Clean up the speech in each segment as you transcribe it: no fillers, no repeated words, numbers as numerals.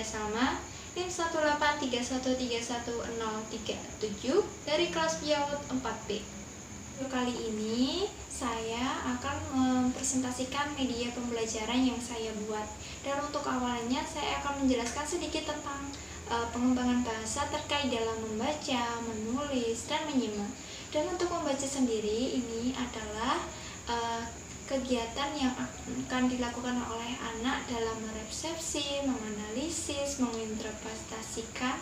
Salma, NIM 183131037 dari kelas PIAWUD 4B. Kali ini saya akan mempresentasikan media pembelajaran yang saya buat. Dan untuk awalnya saya akan menjelaskan sedikit tentang pengembangan bahasa terkait dalam membaca, menulis, dan menyimak. Dan untuk membaca sendiri ini adalah kegiatan yang akan dilakukan oleh anak dalam meresepsi, menganalisis, menginterpretasikan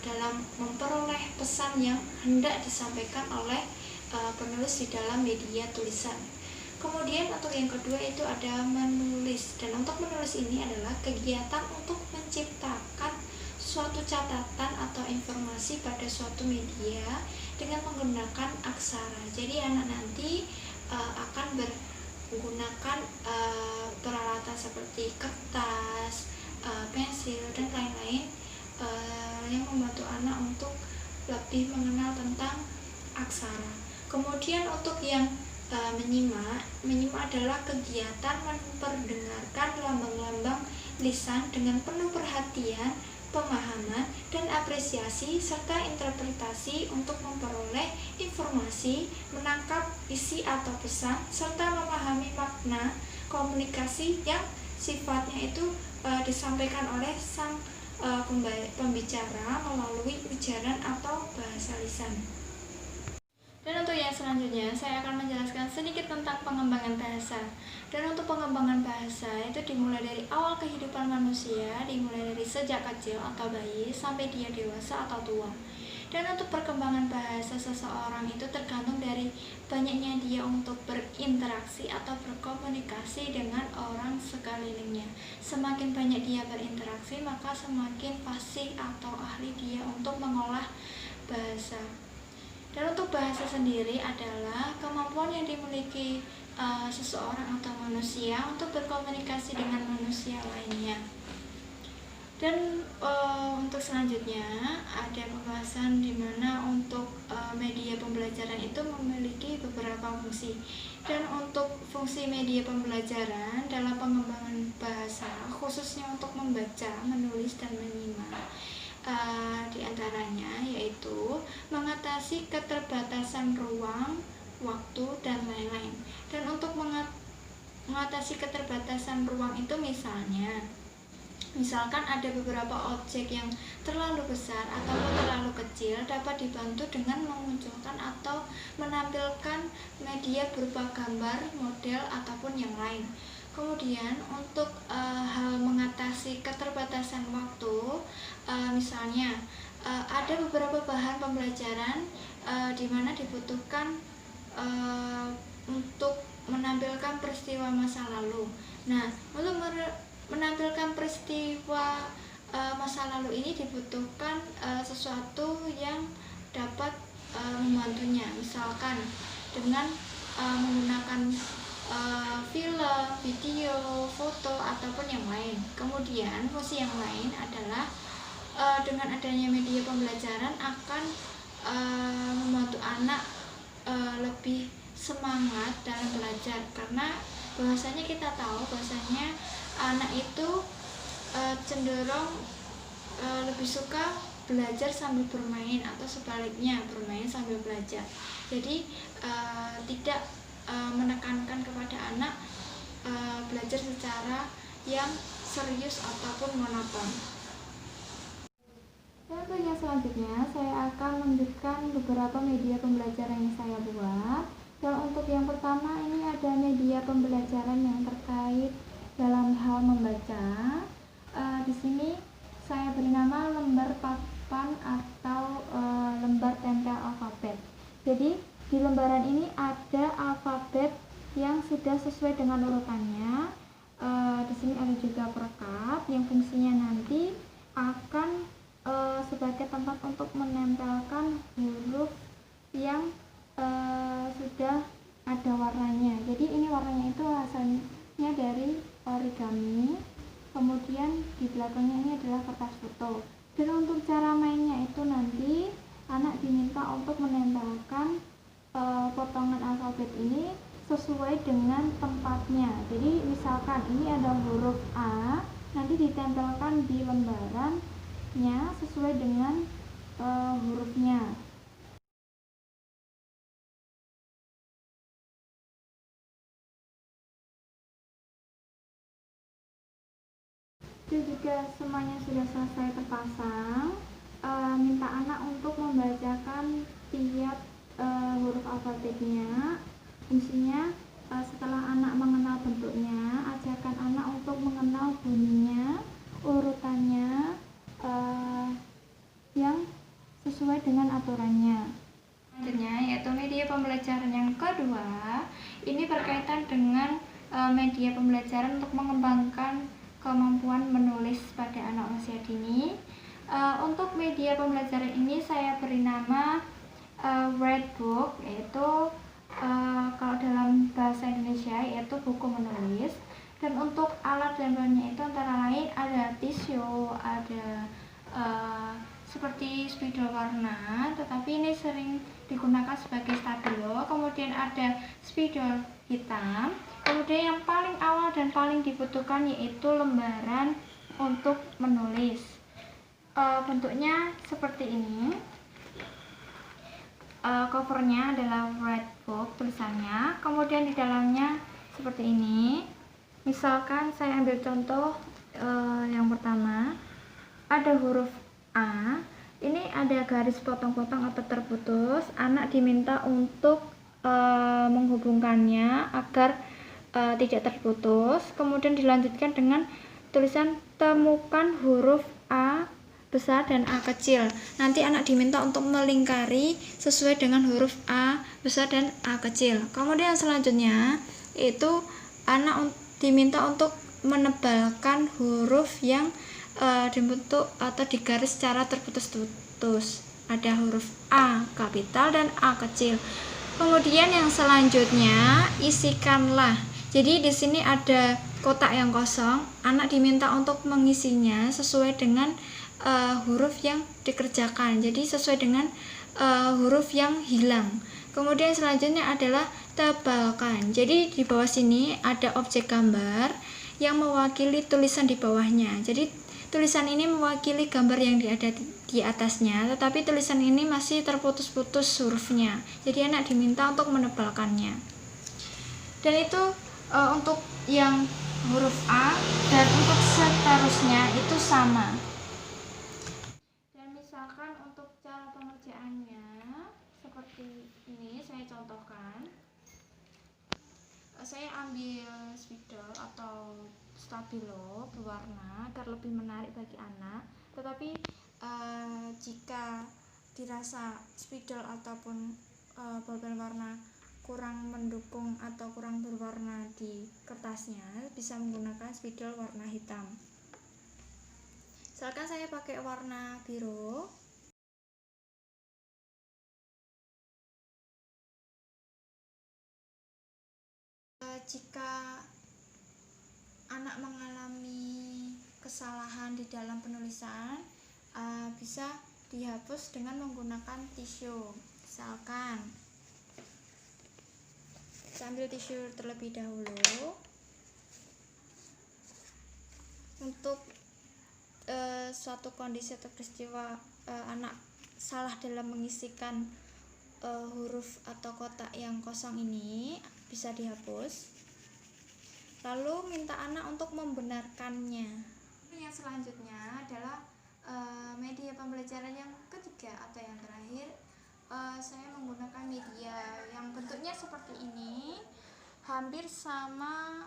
dalam memperoleh pesan yang hendak disampaikan oleh penulis di dalam media tulisan. Kemudian untuk yang kedua itu ada menulis, dan untuk menulis ini adalah kegiatan untuk menciptakan suatu catatan atau informasi pada suatu media dengan menggunakan aksara. Jadi anak nanti akan menggunakan peralatan seperti kertas, pensil, dan lain-lain yang membantu anak untuk lebih mengenal tentang aksara. Kemudian untuk yang menyimak adalah kegiatan memperdengarkan lambang-lambang lisan dengan penuh perhatian, pemahaman, dan apresiasi serta interpretasi untuk memperoleh informasi, menangkap isi atau pesan, serta memahami makna komunikasi yang sifatnya itu disampaikan oleh sang pembicara melalui ujaran atau bahasa lisan. Dan untuk yang selanjutnya, saya akan menjelaskan sedikit tentang pengembangan bahasa. Dan untuk pengembangan bahasa itu dimulai dari awal kehidupan manusia, dimulai dari sejak kecil atau bayi sampai dia dewasa atau tua. Dan untuk perkembangan bahasa seseorang itu tergantung dari banyaknya dia untuk berinteraksi atau berkomunikasi dengan orang sekelilingnya. Semakin banyak dia berinteraksi, maka semakin fasih atau ahli dia untuk mengolah bahasa. Dan untuk bahasa sendiri adalah kemampuan yang dimiliki seseorang atau manusia untuk berkomunikasi dengan manusia lainnya. Dan untuk selanjutnya ada pembahasan di mana untuk media pembelajaran itu memiliki beberapa fungsi. Dan untuk fungsi media pembelajaran dalam pengembangan bahasa khususnya untuk membaca, menulis, dan menyimak, di antaranya yaitu mengatasi keterbatasan ruang, waktu, dan lain-lain. Dan untuk mengatasi keterbatasan ruang itu misalkan ada beberapa objek yang terlalu besar atau terlalu kecil dapat dibantu dengan memunculkan atau menampilkan media berupa gambar, model, ataupun yang lain. Kemudian untuk hal mengatasi keterbatasan waktu, misalnya ada beberapa bahan pembelajaran di mana dibutuhkan untuk menampilkan peristiwa masa lalu. Nah, untuk menampilkan peristiwa masa lalu ini dibutuhkan sesuatu yang dapat membantunya, misalkan dengan menggunakan film, video, foto, ataupun yang lain. Kemudian fungsi yang lain adalah dengan adanya media pembelajaran akan membantu anak lebih semangat dalam belajar, karena bahwasanya kita tahu bahwasanya anak itu cenderung lebih suka belajar sambil bermain atau sebaliknya bermain sambil belajar. Jadi tidak menekankan kepada anak belajar secara yang serius ataupun monoton. Dan untuk yang selanjutnya saya akan menunjukkan beberapa media pembelajaran yang saya buat. Dan untuk yang pertama ini ada media pembelajaran yang terkait dalam hal membaca. Di sini saya beri nama lembar papan atau lembar tempel alfabet. Jadi di lembaran ini ada alfabet yang sudah sesuai dengan urutannya. Di sini ada juga perekat yang fungsinya nanti akan sebagai tempat untuk menempelkan huruf yang sudah ada warnanya. Jadi ini warnanya itu asalnya dari origami. Kemudian di belakangnya ini adalah kertas foto. Dan untuk cara mainnya itu nanti anak diminta untuk menempelkan potongan alfabet ini sesuai dengan tempatnya. Jadi misalkan ini ada huruf A, nanti ditempelkan di lembarannya sesuai dengan hurufnya. Dan jika semuanya sudah selesai terpasang, minta anak untuk membacakan tiap huruf alfabetnya. Fungsinya, setelah anak mengenal bentuknya, ajarkan anak untuk mengenal bunyinya, urutannya, yang sesuai dengan aturannya. Selanjutnya yaitu media pembelajaran yang kedua, ini berkaitan dengan media pembelajaran untuk mengembangkan kemampuan menulis pada anak usia dini. Untuk media pembelajaran ini saya beri nama Writebook, yaitu kalau dalam bahasa Indonesia yaitu buku menulis. Dan untuk alat dan bahannya itu antara lain ada tisu, ada seperti spidol warna, tetapi ini sering digunakan sebagai stabilo. Kemudian ada spidol hitam. Kemudian yang paling awal dan paling dibutuhkan yaitu lembaran untuk menulis. Bentuknya seperti ini. Covernya adalah Writebook tulisannya. Kemudian di dalamnya seperti ini. Misalkan saya ambil contoh yang pertama, ada huruf A. Ini ada garis potong-potong atau terputus. Anak diminta untuk menghubungkannya agar tidak terputus. Kemudian dilanjutkan dengan tulisan temukan huruf A besar dan A kecil. Nanti anak diminta untuk melingkari sesuai dengan huruf A besar dan A kecil. Kemudian selanjutnya itu anak diminta untuk menebalkan huruf yang dibentuk atau digaris secara terputus-putus. Ada huruf A kapital dan A kecil. Kemudian yang selanjutnya isikanlah. Jadi di sini ada kotak yang kosong. Anak diminta untuk mengisinya sesuai dengan huruf yang dikerjakan. Jadi sesuai dengan huruf yang hilang. Kemudian selanjutnya adalah tebalkan. Jadi di bawah sini ada objek gambar yang mewakili tulisan di bawahnya. Jadi tulisan ini mewakili gambar yang ada di atasnya, tetapi tulisan ini masih terputus-putus hurufnya. Jadi anak diminta untuk menebalkannya. Dan itu untuk yang huruf A, dan untuk seterusnya itu sama. Dan misalkan untuk cara pengerjaannya seperti ini, saya contohkan. Saya ambil spidol atau stabilo berwarna agar lebih menarik bagi anak. Tetapi jika dirasa spidol ataupun bolpen warna kurang mendukung atau kurang berwarna di kertasnya, bisa menggunakan spidol warna hitam. Misalkan saya pakai warna biru. Jika anak mengalami kesalahan di dalam penulisan, bisa dihapus dengan menggunakan tisu. Misalkan sambil tisu terlebih dahulu. Untuk suatu kondisi atau peristiwa anak salah dalam mengisikan huruf atau kotak yang kosong ini, bisa dihapus. Lalu minta anak untuk membenarkannya. Yang selanjutnya adalah media pembelajaran yang ketiga atau yang terakhir. Saya menggunakan media yang bentuknya seperti ini, hampir sama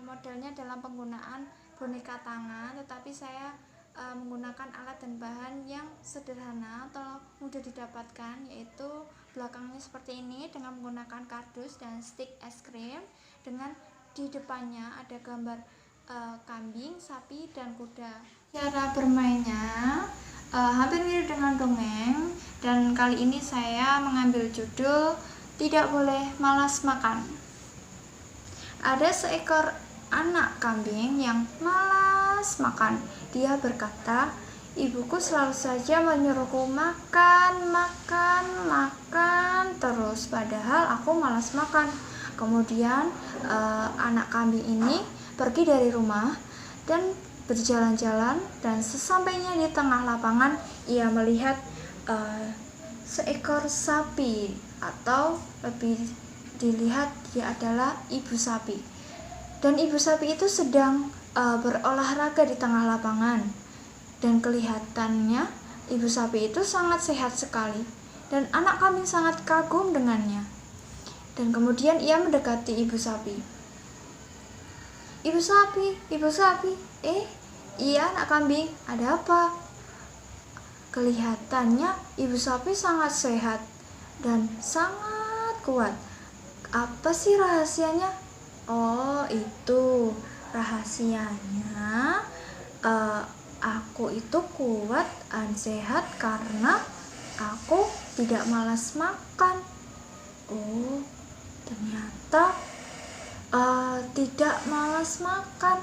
modelnya dalam penggunaan boneka tangan, tetapi saya menggunakan alat dan bahan yang sederhana atau mudah didapatkan, yaitu belakangnya seperti ini dengan menggunakan kardus dan stik es krim, dengan di depannya ada gambar kambing, sapi, dan kuda. Cara bermainnya hampir mirip dengan dongeng, dan kali ini saya mengambil judul Tidak Boleh Malas Makan. Ada seekor anak kambing yang malas makan. Dia berkata, "Ibuku selalu saja menyuruhku makan, makan, makan terus, padahal aku malas makan." Kemudian anak kambing ini pergi dari rumah dan berjalan-jalan dan sesampainya di tengah lapangan ia melihat seekor sapi, atau lebih dilihat dia adalah ibu sapi. Dan ibu sapi itu sedang berolahraga di tengah lapangan, dan kelihatannya ibu sapi itu sangat sehat sekali, dan anak kambing sangat kagum dengannya. Dan kemudian ia mendekati ibu sapi. Ibu sapi, iya anak kambing, ada apa? Kelihatannya ibu sapi sangat sehat dan sangat kuat. Apa sih rahasianya? Oh, itu rahasianya. Aku itu kuat dan sehat karena aku tidak malas makan. Oh, ternyata tidak malas makan.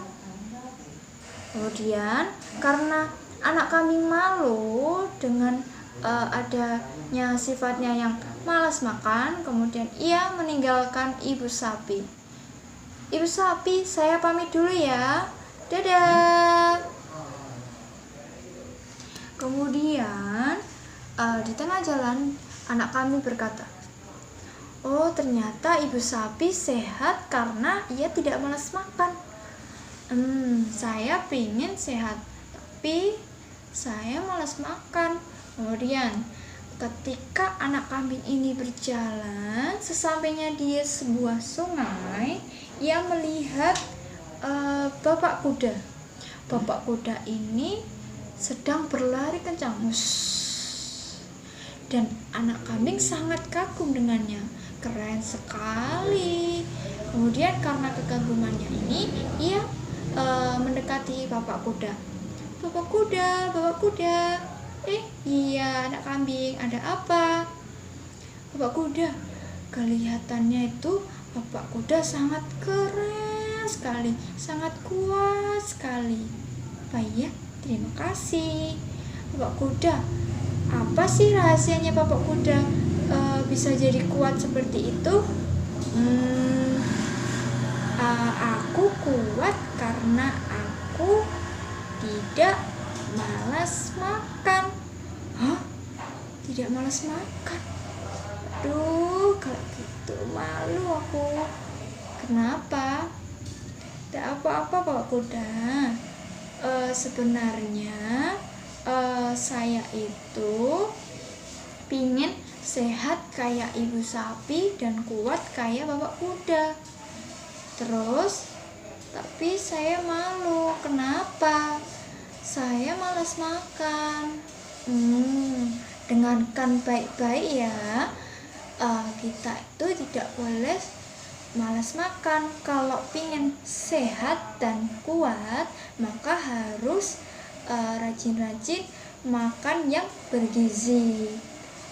Kemudian karena anak kambing malu dengan adanya sifatnya yang malas makan, kemudian ia meninggalkan ibu sapi. Ibu sapi, saya pamit dulu ya. Dadah. Kemudian di tengah jalan anak kambing berkata, oh, ternyata ibu sapi sehat karena ia tidak malas makan. Saya pengen sehat, tapi saya malas makan. Kemudian ketika anak kambing ini berjalan, sesampainya di sebuah sungai, ia melihat bapak kuda. Bapak kuda ini sedang berlari kencang. Dan anak kambing sangat kagum dengannya. Keren sekali. Kemudian karena kekagumannya ini, ia mendekati bapak kuda. Bapak kuda. Iya anak kambing, ada apa? Bapak kuda, kelihatannya itu bapak kuda sangat keren sekali, sangat kuat sekali. Apa ya? Terima kasih. Bapak kuda, apa sih rahasianya bapak kuda bisa jadi kuat seperti itu? Aku kuat karena aku tidak malas makan. Hah? Tidak malas makan? Aduh, kalau gitu malu aku. Kenapa? Tidak apa-apa Pak Kuda. Sebenarnya saya itu pingin sehat kayak ibu sapi dan kuat kayak bapak kuda. Terus, tapi saya malu. Kenapa? Saya malas makan. Dengarkan baik-baik ya. Kita itu tidak boleh malas makan. Kalau pingin sehat dan kuat, maka harus rajin-rajin makan yang bergizi.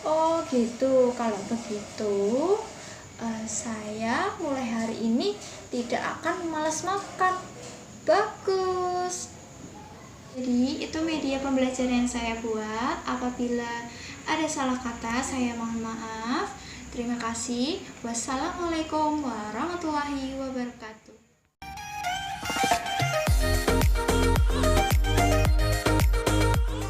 Oh gitu. Kalau begitu, saya mulai hari ini tidak akan malas makan. Bagus. Jadi itu media pembelajaran yang saya buat. Apabila ada salah kata, saya mohon maaf. Terima kasih. Wassalamualaikum warahmatullahi wabarakatuh.